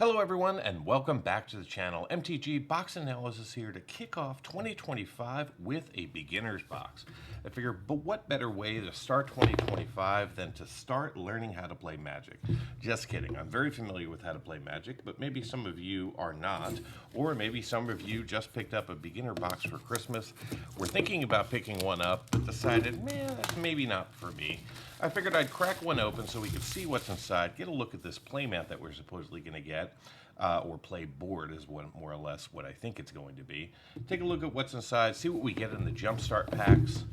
Hello everyone and welcome back to the channel. MTG Box Analysis here to kick off 2025 with a beginner's box. I figured, but what better way to start 2025 than to start learning how to play Magic? Just kidding, I'm very familiar with how to play Magic, but maybe some of you are not, or maybe some of you just picked up a beginner box for Christmas, were thinking about picking one up, but decided, man, that's maybe not for me. I figured I'd crack one open so we could see what's inside, get a look at this playmat that we're supposedly going to get, or play board is what, more or less what I think it's going to be. Take a look at what's inside, see what we get in the Jumpstart packs,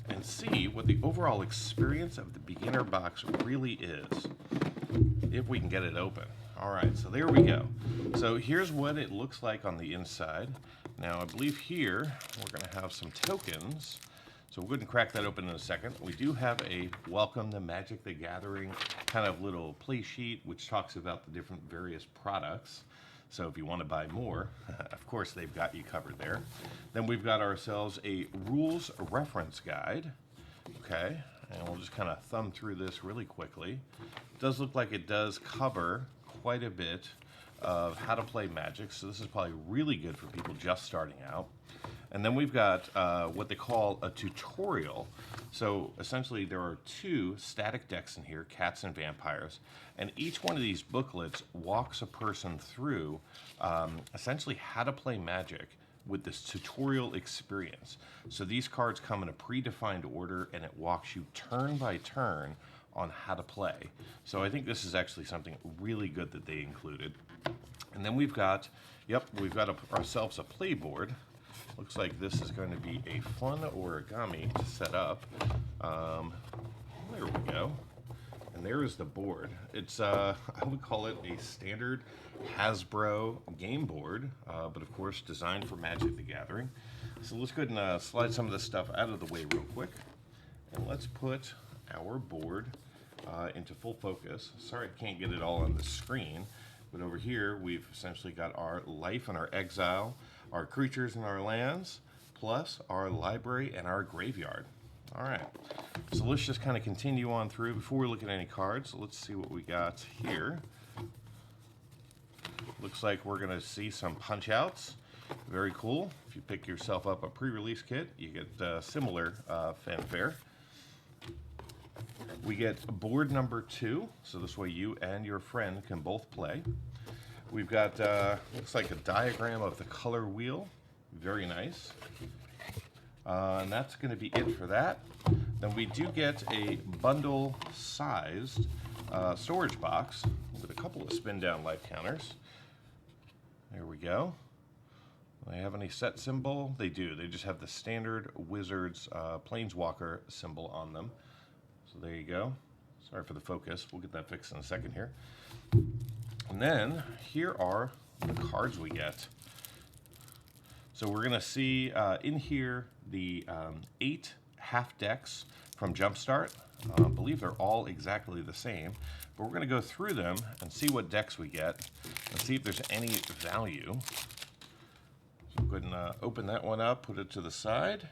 and see what the overall experience of the beginner box really is, if we can get it open. All right, so there we go. So here's what it looks like on the inside. Now I believe here we're going to have some tokens. So we'll go ahead and crack that open in a second. We do have a Welcome to Magic the Gathering kind of little play sheet which talks about the different various products. So if you want to buy more, of course they've got you covered there. Then we've got ourselves a rules reference guide. Okay, and we'll just kind of thumb through this really quickly. It does look like it does cover quite a bit of how to play Magic, so this is probably really good for people just starting out. And then we've got what they call a tutorial. So essentially there are two static decks in here, cats and vampires, and each one of these booklets walks a person through essentially how to play Magic with this tutorial experience. So these cards come in a predefined order and it walks you turn by turn on how to play. So I think this is actually something really good that they included. And then we've got, ourselves a play board. Looks like this is going to be a fun origami to set up. There we go. And there is the board. It's, I would call it a standard Hasbro game board, but of course designed for Magic the Gathering. So let's go ahead and slide some of this stuff out of the way real quick. And let's put our board into full focus. Sorry I can't get it all on the screen, but over here we've essentially got our life and our exile, our creatures and our lands, plus our library and our graveyard. All right, so let's just kind of continue on through. Before we look at any cards, let's see what we got here. Looks like we're going to see some punch outs. Very cool. If you pick yourself up a pre-release kit, you get similar fanfare. We get board number 2, so this way you and your friend can both play. We've got, looks like a diagram of the color wheel. Very nice. And that's going to be it for that. Then we do get a bundle-sized storage box with a couple of spin-down life counters. There we go. Do they have any set symbol? They do. They just have the standard Wizards Planeswalker symbol on them. So there you go. Sorry for the focus. We'll get that fixed in a second here. And then here are the cards we get. So we're going to see in here the 8 half decks from Jumpstart. I believe they're all exactly the same, but we're going to go through them and see what decks we get and see if there's any value. So go ahead and open that one up, put it to the side,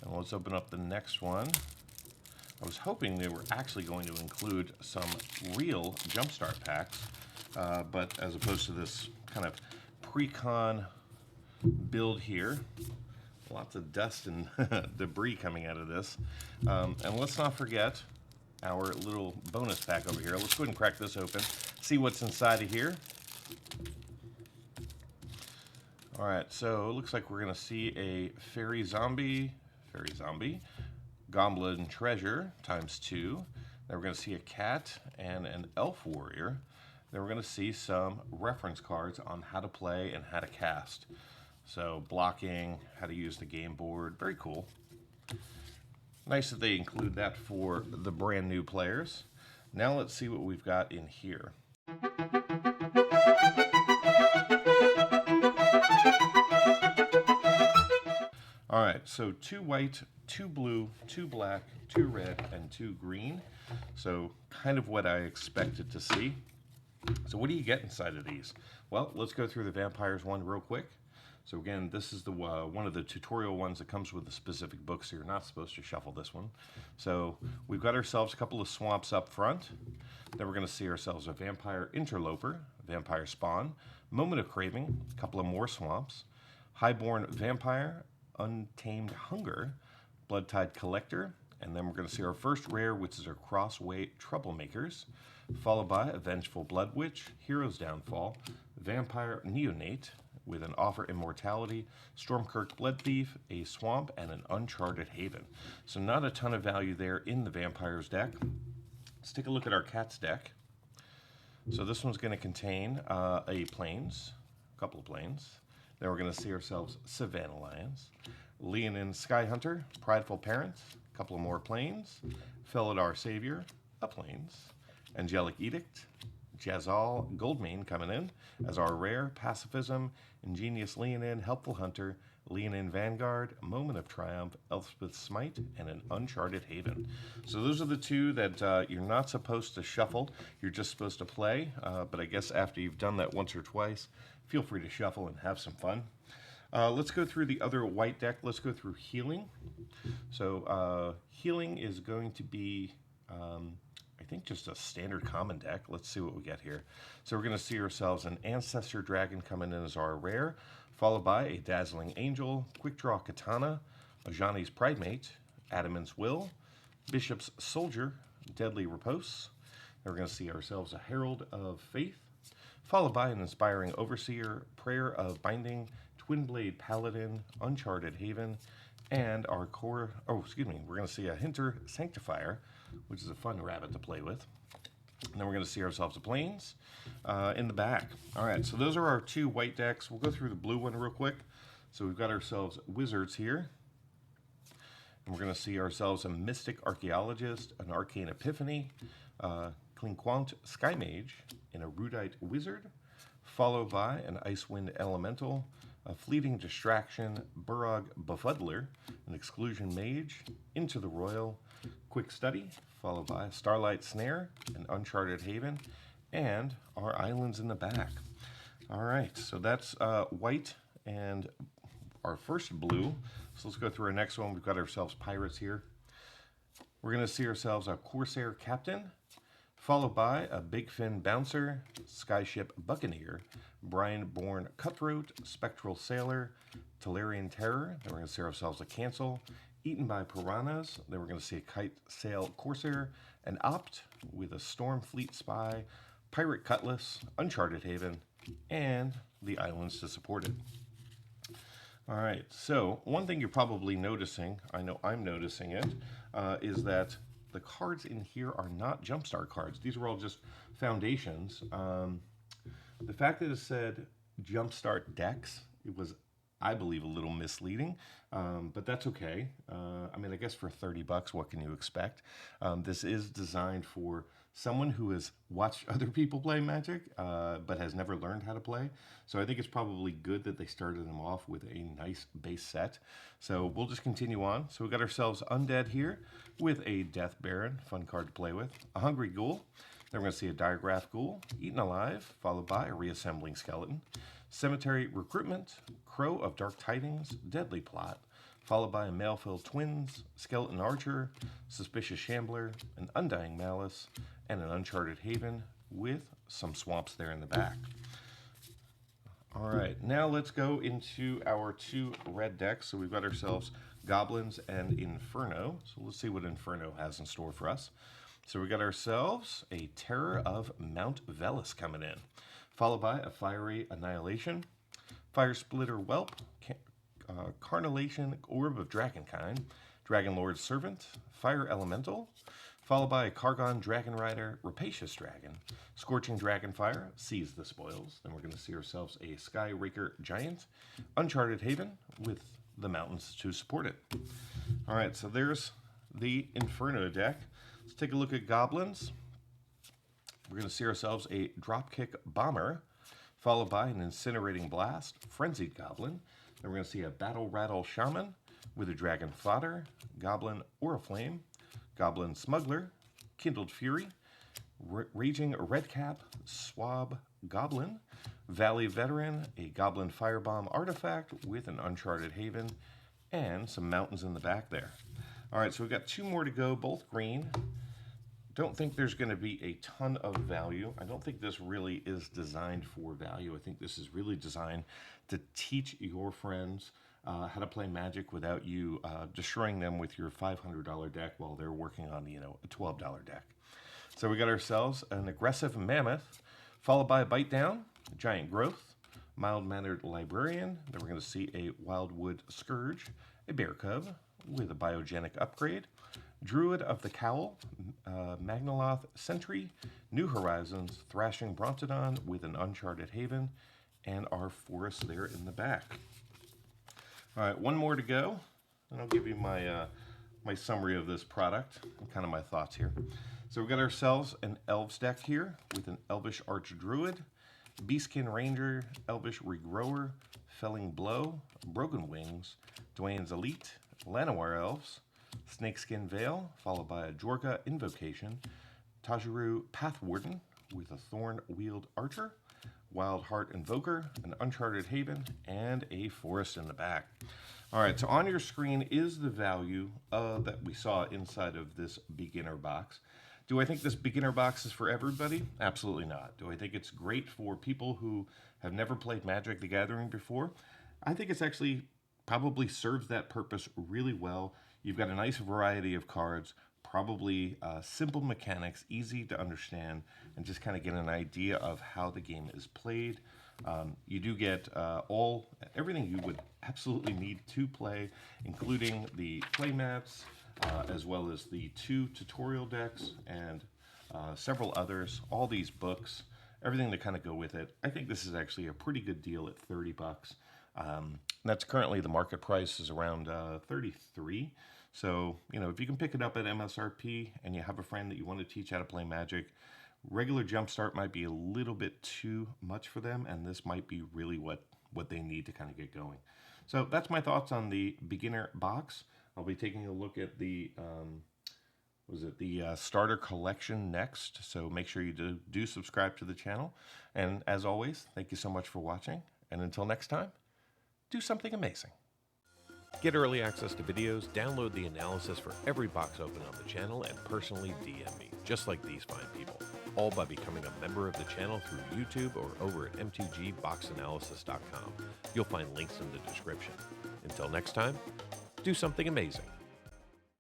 and let's open up the next one. I was hoping they were actually going to include some real Jumpstart packs, but as opposed to this kind of pre-con build here, lots of dust and debris coming out of this. And let's not forget our little bonus pack over here. Let's go ahead and crack this open, see what's inside of here. All right, so it looks like we're going to see a fairy zombie, Goblin Treasure ×2. Then we're going to see a cat and an elf warrior. Then we're going to see some reference cards on how to play and how to cast. So blocking, how to use the game board, very cool. Nice that they include that for the brand new players. Now let's see what we've got in here. All right, so 2 white, 2 blue, 2 black, 2 red, and 2 green. So kind of what I expected to see. So what do you get inside of these? Well, let's go through the vampires one real quick. So again, this is the one of the tutorial ones that comes with a specific book, so you're not supposed to shuffle this one. So we've got ourselves a couple of swamps up front. Then we're going to see ourselves a Vampire Interloper, Vampire Spawn, Moment of Craving, a couple of more swamps, Highborn Vampire, Untamed Hunger, Bloodtide Collector, and then we're going to see our first rare, which is our Crossway Troublemakers, followed by a Vengeful Blood Witch, Hero's Downfall, Vampire Neonate, with an Offer Immortality, Stormkirk Blood Thief, a Swamp, and an Uncharted Haven. So not a ton of value there in the Vampires deck. Let's take a look at our Cats deck. So this one's going to contain a Plains, a couple of Plains. Then we're going to see ourselves Savannah Lions, Leonin Skyhunter, Prideful Parents, a couple of more Plains, Felidar Savior, a Plains, Angelic Edict, Jazal Goldmane coming in as our rare, Pacifism, Ingenious Leonin, Helpful Hunter, Leonin Vanguard, Moment of Triumph, Elspeth Smite, and an Uncharted Haven. So those are the two that you're not supposed to shuffle. You're just supposed to play. But I guess after you've done that once or twice, feel free to shuffle and have some fun. Let's go through the other white deck. Let's go through Healing. So Healing is going to be, I think, just a standard common deck. Let's see what we get here. So we're going to see ourselves an Ancestor Dragon coming in as our rare, followed by a Dazzling Angel, Quick Draw Katana, Ajani's Pridemate, Adamant's Will, Bishop's Soldier, Deadly Repose. Then we're going to see ourselves a Herald of Faith, followed by an Inspiring Overseer, Prayer of Binding, Twin Blade Paladin, Uncharted Haven, and our core, we're going to see a Hinter Sanctifier, which is a fun rabbit to play with. And then we're going to see ourselves a Plains in the back. All right, so those are our two white decks. We'll go through the blue one real quick. So we've got ourselves Wizards here. And we're going to see ourselves a Mystic Archaeologist, an Arcane Epiphany, Clinquant Sky Mage, and a Rudite Wizard, followed by an Icewind Elemental, a Fleeting Distraction, Burrog Befuddler, an Exclusion Mage, Into the Royal, Quick Study, followed by a Starlight Snare, an Uncharted Haven, and our islands in the back. All right, so that's white and our first blue. So let's go through our next one. We've got ourselves Pirates here. We're going to see ourselves a Corsair Captain, followed by a Big Fin Bouncer, Skyship Buccaneer, Brian-born Cutthroat, Spectral Sailor, Talarian Terror. Then we're going to see ourselves a Cancel, Eaten by Piranhas. Then we're going to see a Kite Sail Corsair, an Opt with a Storm Fleet Spy, Pirate Cutlass, Uncharted Haven, and the islands to support it. All right, so one thing you're probably noticing, I know I'm noticing it, is that the cards in here are not Jumpstart cards. These are all just Foundations. The fact that it said Jumpstart decks, it was, I believe, a little misleading, but that's okay. I mean, I guess for $30, what can you expect? This is designed for someone who has watched other people play Magic, but has never learned how to play. So I think it's probably good that they started them off with a nice base set. So we'll just continue on. So we got ourselves Undead here with a Death Baron, fun card to play with, a Hungry Ghoul. Then we're going to see a Diagraph Ghoul, Eaten Alive, followed by a Reassembling Skeleton, Cemetery Recruitment, Crow of Dark Tidings, Deadly Plot, followed by a Malefell Twins, Skeleton Archer, Suspicious Shambler, an Undying Malice, and an Uncharted Haven with some swamps there in the back. All right, now let's go into our two red decks. So we've got ourselves Goblins and Inferno. So let's see what Inferno has in store for us. So we got ourselves a Terror of Mount Velis coming in, followed by a Fiery Annihilation, Fire Splitter Whelp, Carnelation Orb of Dragonkind, Dragonlord's Servant, Fire Elemental, followed by a Kargon Dragon Rider, Rapacious Dragon, Scorching Dragonfire, Seize the Spoils. Then we're going to see ourselves a Skyraker Giant, Uncharted Haven with the mountains to support it. All right, so there's the Inferno deck. Let's take a look at Goblins. We're going to see ourselves a Dropkick Bomber, followed by an Incinerating Blast, Frenzied Goblin. Then we're going to see a Battle Rattle Shaman with a Dragon Fodder, Goblin Oriflame, Goblin Smuggler, Kindled Fury, Raging Redcap, Swab Goblin, Valley Veteran, a Goblin Firebomb Artifact with an Uncharted Haven, and some mountains in the back there. All right, so we've got two more to go, both green. don't think there's going to be a ton of value. I don't think this really is designed for value. I think this is really designed to teach your friends how to play Magic without you destroying them with your $500 deck while they're working on, a $12 deck. So we got ourselves an aggressive Mammoth, followed by a Bite Down, a Giant Growth, Mild-Mannered Librarian. Then we're going to see a Wildwood Scourge, a Bear Cub with a Biogenic Upgrade, Druid of the Cowl, Magnaloth Sentry, New Horizons, Thrashing Brontodon with an Uncharted Haven, and our Forest there in the back. All right, one more to go, and I'll give you my my summary of this product and kind of my thoughts here. So we've got ourselves an Elves deck here with an Elvish Archdruid, Beastkin Ranger, Elvish Regrower, Felling Blow, Broken Wings, Dwayne's Elite, Llanowar Elves, Snakeskin Veil, followed by a Jorka Invocation, Tajiru Pathwarden with a Thorn Wield Archer, Wild Heart Invoker, an Uncharted Haven, and a Forest in the back. All right, so on your screen is the value that we saw inside of this beginner box. Do I think this beginner box is for everybody? Absolutely not. Do I think it's great for people who have never played Magic the Gathering before? I think it's actually probably serves that purpose really well. You've got a nice variety of cards, probably simple mechanics, easy to understand, and just kind of get an idea of how the game is played. You do get everything you would absolutely need to play, including the play mats, as well as the 2 tutorial decks and several others, all these books, everything that kind of go with it. I think this is actually a pretty good deal at 30 bucks. That's currently the market price is around 33. So, if you can pick it up at MSRP and you have a friend that you want to teach how to play Magic, regular Jumpstart might be a little bit too much for them, and this might be really what they need to kind of get going. So that's my thoughts on the beginner box. I'll be taking a look at the starter collection next. So make sure you do subscribe to the channel. And as always, thank you so much for watching. And until next time, do something amazing. Get early access to videos, download the analysis for every box open on the channel, and personally DM me, just like these fine people, all by becoming a member of the channel through YouTube or over at mtgboxanalysis.com. You'll find links in the description. Until next time, do something amazing.